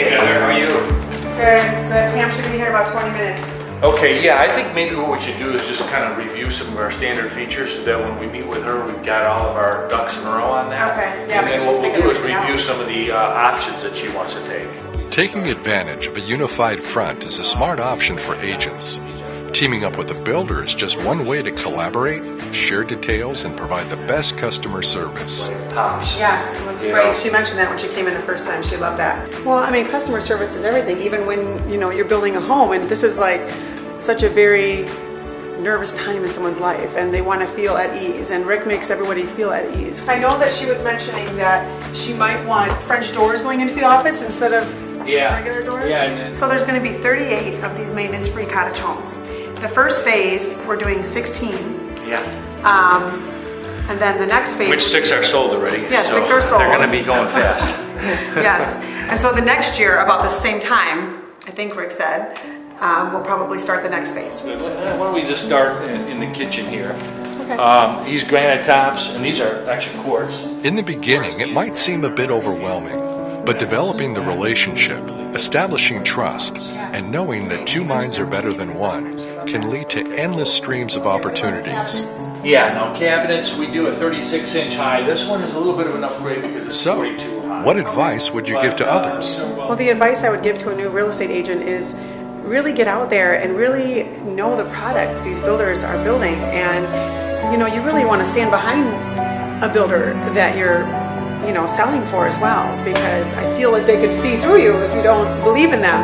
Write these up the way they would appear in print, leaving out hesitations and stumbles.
Hey Heather, how are you? Good, but Pam should be here in about 20 minutes. Okay, yeah, I think maybe what we should do is just kind of review some of our standard features so that when we meet with her, we've got all of our ducks in a row on that. Okay, yeah. And then what we'll do is review some of the options that she wants to take. Taking advantage of a unified front is a smart option for agents. Teaming up with a builder is just one way to collaborate, share details, and provide the best customer service. Tops. Yes, it looks great. She mentioned that when she came in the first time. She loved that. Well, I mean, customer service is everything, even when, you're building a home, and this is like such a very nervous time in someone's life, and they want to feel at ease, and Rick makes everybody feel at ease. I know that she was mentioning that she might want French doors going into the office instead of regular doors. Yeah. So there's going to be 38 of these maintenance-free cottage homes. The first phase, we're doing 16. Yeah. And then the next phase... Which 6 are sold already. Yeah, so 6 are sold. They're going to be going fast. Yes. And so the next year, about the same time, I think Rick said, we'll probably start the next phase. Why don't we just start in the kitchen here. Okay. These granite tops, and these are actually quartz. In the beginning, it might seem a bit overwhelming, but developing the relationship, establishing trust, and knowing that two minds are better than one can lead to endless streams of opportunities. Yeah, now cabinets, we do a 36-inch high. This one is a little bit of an upgrade because it's 42 high. What advice would you give to others? Well, the advice I would give to a new real estate agent is really get out there and really know the product these builders are building. And, you really want to stand behind a builder that you're selling for as well, because I feel like they could see through you if you don't believe in them.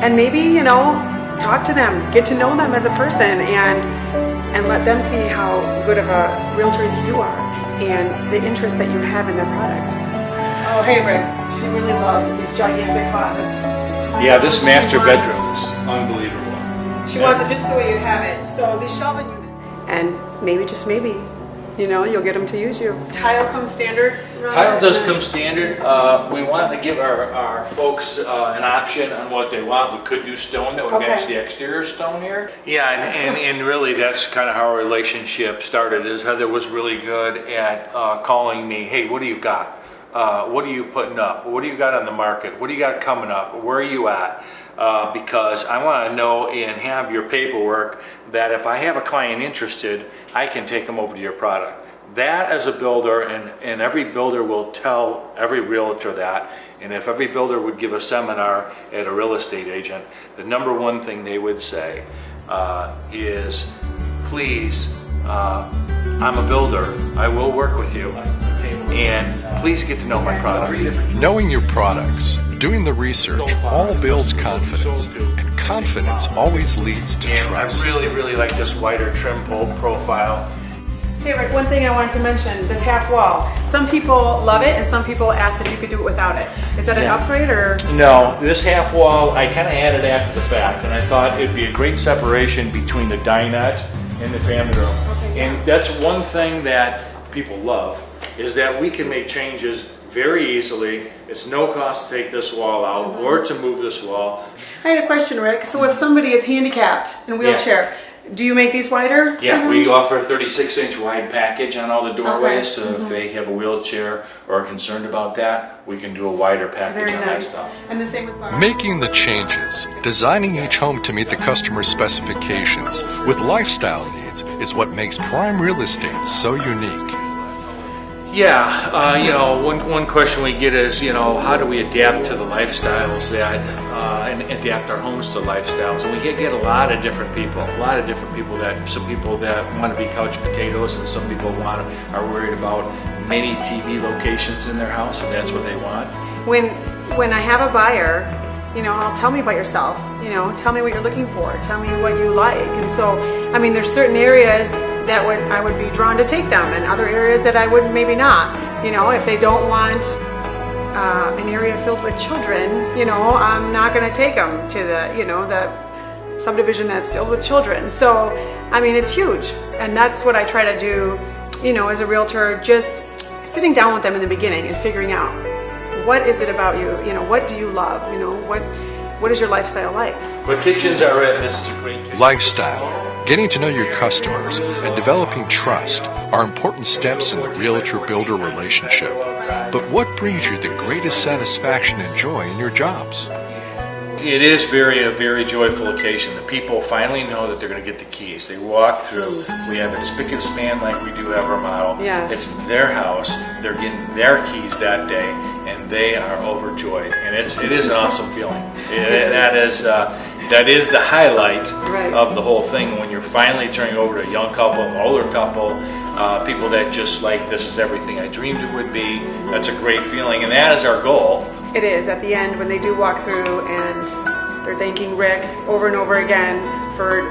And maybe, talk to them, get to know them as a person, and let them see how good of a realtor that you are and the interest that you have in their product. Oh, hey, Rick. She really loved these gigantic closets. Yeah, this master bedroom is unbelievable. She wants it just the way you have it. So these shelving units. And maybe, just maybe, you'll get them to use you. Tile comes standard? Tile does come standard. We want to give our folks an option on what they want. We could do stone that would match the exterior stone here. Yeah, and really that's kind of how our relationship started, is Heather was really good at calling me, hey, what do you got? What are you putting up? What do you got on the market? What do you got coming up? Where are you at? Because I want to know and have your paperwork that if I have a client interested, I can take them over to your product. That as a builder, and every builder will tell every realtor that, and if every builder would give a seminar at a real estate agent, the number one thing they would say is, please, I'm a builder, I will work with you, and please get to know my product. Knowing your products, doing the research, all builds confidence, and confidence always leads to trust. I really like this wider trim profile. Hey Rick, one thing I wanted to mention, this half wall. Some people love it and some people asked if you could do it without it. Is that an upgrade or? No, this half wall I kind of added after the fact, and I thought it'd be a great separation between the dinette and the family room. And that's one thing that people love, is that we can make changes very easily. It's no cost to take this wall out or to move this wall. I had a question, Rick. So if somebody is handicapped in a wheelchair, do you make these wider? Yeah, we offer a 36-inch wide package on all the doorways, so if they have a wheelchair or are concerned about that, we can do a wider package on that stuff. And the same with making the changes, designing each home to meet the customer's specifications with lifestyle needs is what makes prime real estate so unique. Yeah, one question we get is, how do we adapt to the lifestyles that, and adapt our homes to lifestyles? And we get a lot of different people, some people that want to be couch potatoes, and some people are worried about many TV locations in their house, and that's what they want. When I have a buyer, I'll tell me about yourself, tell me what you're looking for, tell me what you like. And so, there's certain areas that I would be drawn to take them, and other areas that I would maybe not. If they don't want an area filled with children, I'm not going to take them to the subdivision that's filled with children. So, it's huge, and that's what I try to do, as a realtor, just sitting down with them in the beginning and figuring out, what is it about you? What do you love? What is your lifestyle like? But kitchens are it. This is a great kitchen. Lifestyle, getting to know your customers, and developing trust are important steps in the realtor-builder relationship. But what brings you the greatest satisfaction and joy in your jobs? It is a very joyful occasion. The people finally know that they're going to get the keys. They walk through. We have it spick and span like we do have our model. Yes. It's their house. They're getting their keys that day, and they are overjoyed. And it is an awesome feeling. That is the highlight of the whole thing, when you're finally turning over to a young couple, an older couple, people that just like, this is everything I dreamed it would be. That's a great feeling, and that is our goal. It is, at the end, when they do walk through and they're thanking Rick over and over again for,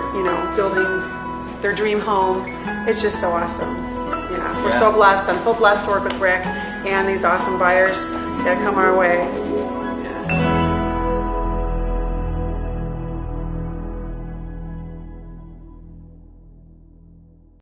building their dream home. It's just so awesome. Yeah, we're so blessed. I'm so blessed to work with Rick and these awesome buyers that come our way.